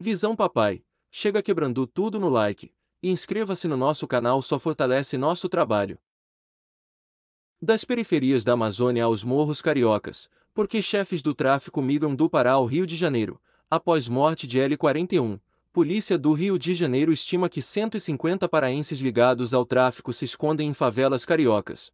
Visão papai, chega quebrando tudo no like, e inscreva-se no nosso canal, só fortalece nosso trabalho. Das periferias da Amazônia aos morros cariocas, porque chefes do tráfico migram do Pará ao Rio de Janeiro, após morte de L41, polícia do Rio de Janeiro estima que 150 paraenses ligados ao tráfico se escondem em favelas cariocas.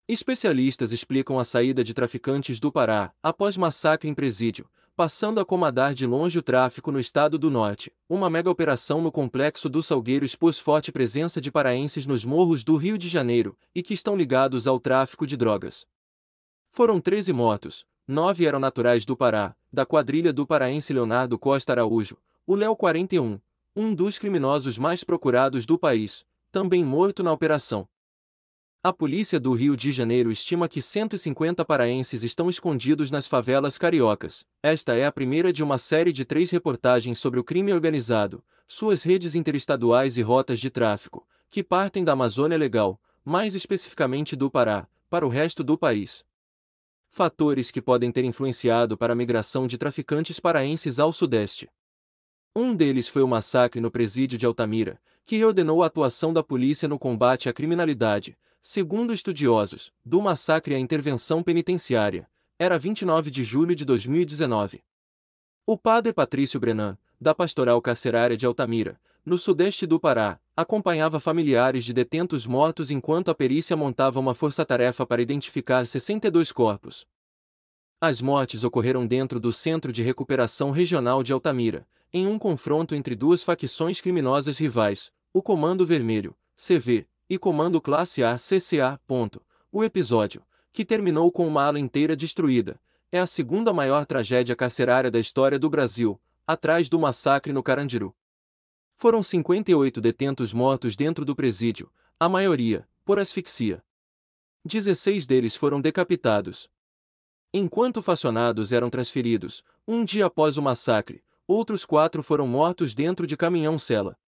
Especialistas explicam a saída de traficantes do Pará, após massacre em presídio, passando a comandar de longe o tráfico no estado do Norte. Uma mega operação no Complexo do Salgueiro expôs forte presença de paraenses nos morros do Rio de Janeiro, e que estão ligados ao tráfico de drogas. Foram 13 mortos, 9 eram naturais do Pará, da quadrilha do paraense Leonardo Costa Araújo, o Léo 41, um dos criminosos mais procurados do país, também morto na operação. A polícia do Rio de Janeiro estima que 150 paraenses estão escondidos nas favelas cariocas. Esta é a primeira de uma série de 3 reportagens sobre o crime organizado, suas redes interestaduais e rotas de tráfico, que partem da Amazônia Legal, mais especificamente do Pará, para o resto do país. Fatores que podem ter influenciado para a migração de traficantes paraenses ao Sudeste. Um deles foi o massacre no presídio de Altamira, que reordenou a atuação da polícia no combate à criminalidade. Segundo estudiosos, do massacre à intervenção penitenciária, era 29 de julho de 2019. O padre Patrício Brenan, da Pastoral Carcerária de Altamira, no sudeste do Pará, acompanhava familiares de detentos mortos enquanto a perícia montava uma força-tarefa para identificar 62 corpos. As mortes ocorreram dentro do Centro de Recuperação Regional de Altamira, em um confronto entre duas facções criminosas rivais, o Comando Vermelho, CV, e Comando Classe A, CCA. O episódio, que terminou com uma ala inteira destruída, é a segunda maior tragédia carcerária da história do Brasil, atrás do massacre no Carandiru. Foram 58 detentos mortos dentro do presídio, a maioria, por asfixia. 16 deles foram decapitados. Enquanto facionados eram transferidos, um dia após o massacre, outros 4 foram mortos dentro de caminhão-cela.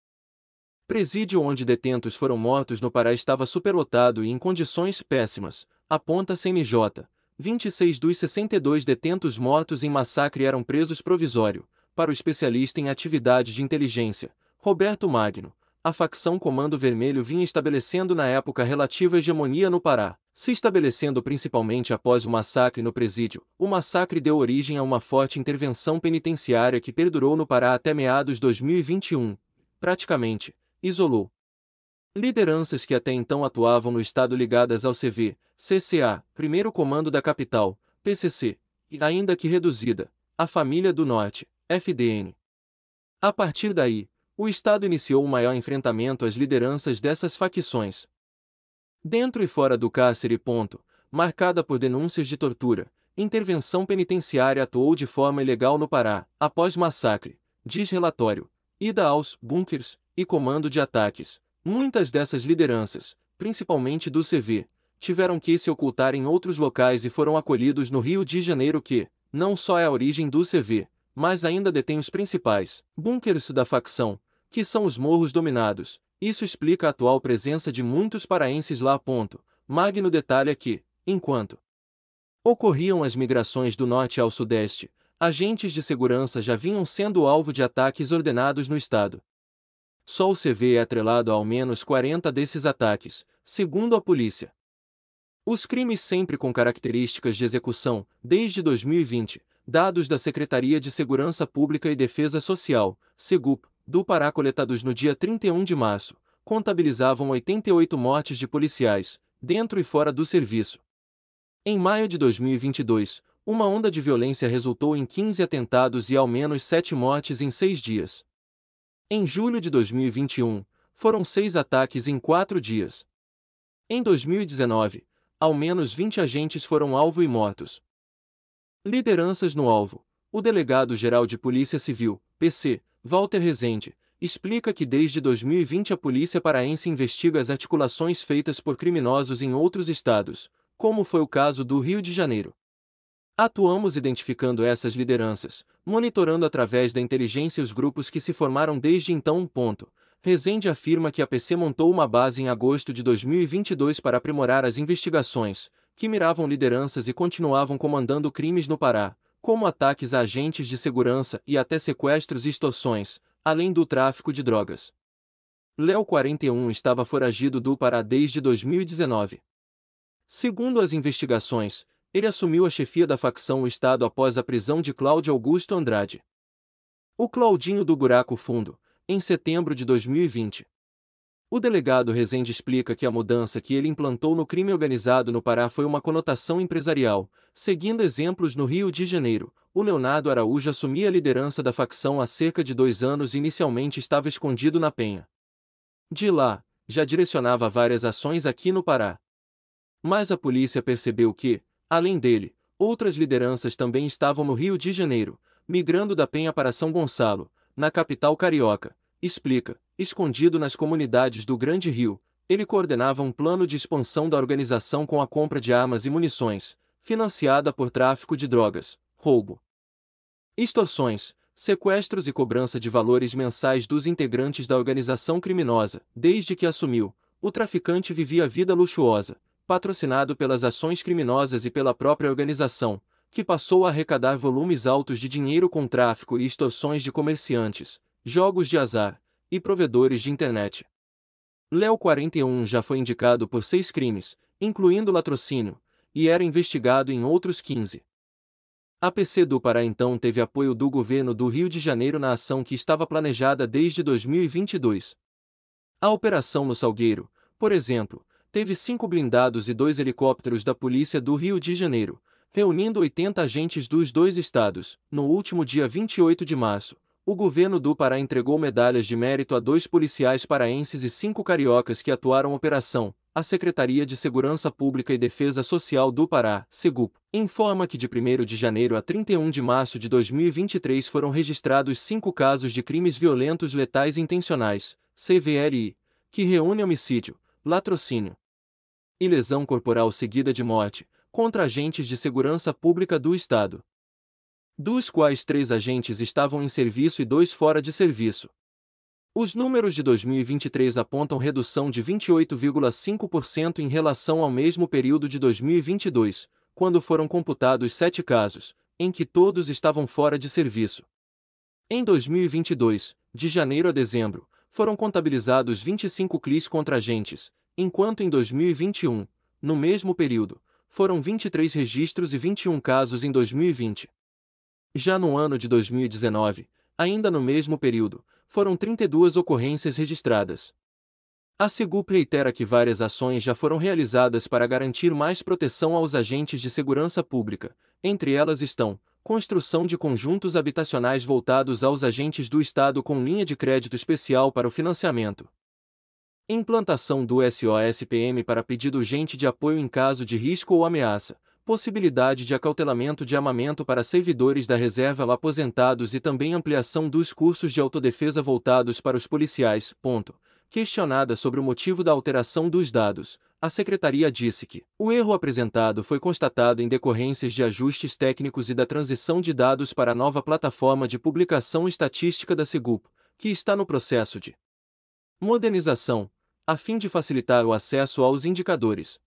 Presídio onde detentos foram mortos no Pará estava superlotado e em condições péssimas, aponta CNJ. 26 dos 62 detentos mortos em massacre eram presos provisório. Para o especialista em atividade de inteligência, Roberto Magno, a facção Comando Vermelho vinha estabelecendo na época relativa hegemonia no Pará, se estabelecendo principalmente após o massacre no presídio. O massacre deu origem a uma forte intervenção penitenciária que perdurou no Pará até meados de 2021. Praticamente, isolou lideranças que até então atuavam no estado ligadas ao CV, CCA, primeiro comando da capital, PCC, e ainda que reduzida, a família do Norte, FDN. A partir daí, o estado iniciou o maior enfrentamento às lideranças dessas facções. Dentro e fora do cárcere. Marcada por denúncias de tortura, intervenção penitenciária atuou de forma ilegal no Pará, após massacre, diz relatório, ida aos bunkers e comando de ataques. Muitas dessas lideranças, principalmente do CV, tiveram que se ocultar em outros locais e foram acolhidos no Rio de Janeiro, que não só é a origem do CV, mas ainda detém os principais bunkers da facção, que são os morros dominados. Isso explica a atual presença de muitos paraenses lá. Magno detalha que, enquanto ocorriam as migrações do norte ao sudeste, agentes de segurança já vinham sendo alvo de ataques ordenados no estado. Só o CV é atrelado a ao menos 40 desses ataques, segundo a polícia. Os crimes sempre com características de execução, desde 2020, dados da Secretaria de Segurança Pública e Defesa Social, SEGUP, do Pará coletados no dia 31 de março, contabilizavam 88 mortes de policiais, dentro e fora do serviço. Em maio de 2022, uma onda de violência resultou em 15 atentados e ao menos 7 mortes em 6 dias. Em julho de 2021, foram 6 ataques em 4 dias. Em 2019, ao menos 20 agentes foram alvo e mortos. Lideranças no alvo. O delegado-geral de Polícia Civil, PC, Walter Rezende, explica que desde 2020 a polícia paraense investiga as articulações feitas por criminosos em outros estados, como foi o caso do Rio de Janeiro. Atuamos identificando essas lideranças, monitorando através da inteligência os grupos que se formaram desde então. Rezende afirma que a PC montou uma base em agosto de 2022 para aprimorar as investigações, que miravam lideranças e continuavam comandando crimes no Pará, como ataques a agentes de segurança e até sequestros e extorsões, além do tráfico de drogas. Léo 41 estava foragido do Pará desde 2019. Segundo as investigações, ele assumiu a chefia da facção O Estado após a prisão de Cláudio Augusto Andrade, o Claudinho do Buraco Fundo, em setembro de 2020. O delegado Rezende explica que a mudança que ele implantou no crime organizado no Pará foi uma conotação empresarial. Seguindo exemplos no Rio de Janeiro, o Leonardo Araújo assumia a liderança da facção há cerca de 2 anos e inicialmente estava escondido na Penha. De lá, já direcionava várias ações aqui no Pará. Mas a polícia percebeu que, além dele, outras lideranças também estavam no Rio de Janeiro, migrando da Penha para São Gonçalo, na capital carioca. Explica, escondido nas comunidades do Grande Rio, ele coordenava um plano de expansão da organização com a compra de armas e munições, financiada por tráfico de drogas, roubo, extorsões, sequestros e cobrança de valores mensais dos integrantes da organização criminosa. Desde que assumiu, o traficante vivia vida luxuosa, patrocinado pelas ações criminosas e pela própria organização, que passou a arrecadar volumes altos de dinheiro com tráfico e extorsões de comerciantes, jogos de azar e provedores de internet. Léo 41 já foi indicado por 6 crimes, incluindo latrocínio, e era investigado em outros 15. A PC do Pará então teve apoio do governo do Rio de Janeiro na ação que estava planejada desde 2022. A operação no Salgueiro, por exemplo, teve 5 blindados e 2 helicópteros da Polícia do Rio de Janeiro, reunindo 80 agentes dos 2 estados. No último dia 28 de março, o governo do Pará entregou medalhas de mérito a 2 policiais paraenses e 5 cariocas que atuaram na operação. A Secretaria de Segurança Pública e Defesa Social do Pará, SEGUP, informa que de 1º de janeiro a 31 de março de 2023 foram registrados 5 casos de crimes violentos letais intencionais, CVLI, que reúnem homicídio, latrocínio e lesão corporal seguida de morte, contra agentes de segurança pública do Estado, dos quais 3 agentes estavam em serviço e 2 fora de serviço. Os números de 2023 apontam redução de 28,5% em relação ao mesmo período de 2022, quando foram computados 7 casos, em que todos estavam fora de serviço. Em 2022, de janeiro a dezembro, foram contabilizados 25 CLIs contra agentes, enquanto em 2021, no mesmo período, foram 23 registros e 21 casos em 2020. Já no ano de 2019, ainda no mesmo período, foram 32 ocorrências registradas. A SEGUP reitera que várias ações já foram realizadas para garantir mais proteção aos agentes de segurança pública, entre elas estão construção de conjuntos habitacionais voltados aos agentes do Estado com linha de crédito especial para o financiamento, implantação do SOSPM para pedido urgente de apoio em caso de risco ou ameaça, possibilidade de acautelamento de armamento para servidores da reserva aposentados e também ampliação dos cursos de autodefesa voltados para os policiais. Questionada sobre o motivo da alteração dos dados, a Secretaria disse que o erro apresentado foi constatado em decorrências de ajustes técnicos e da transição de dados para a nova plataforma de publicação estatística da SEGUP, que está no processo de modernização, a fim de facilitar o acesso aos indicadores.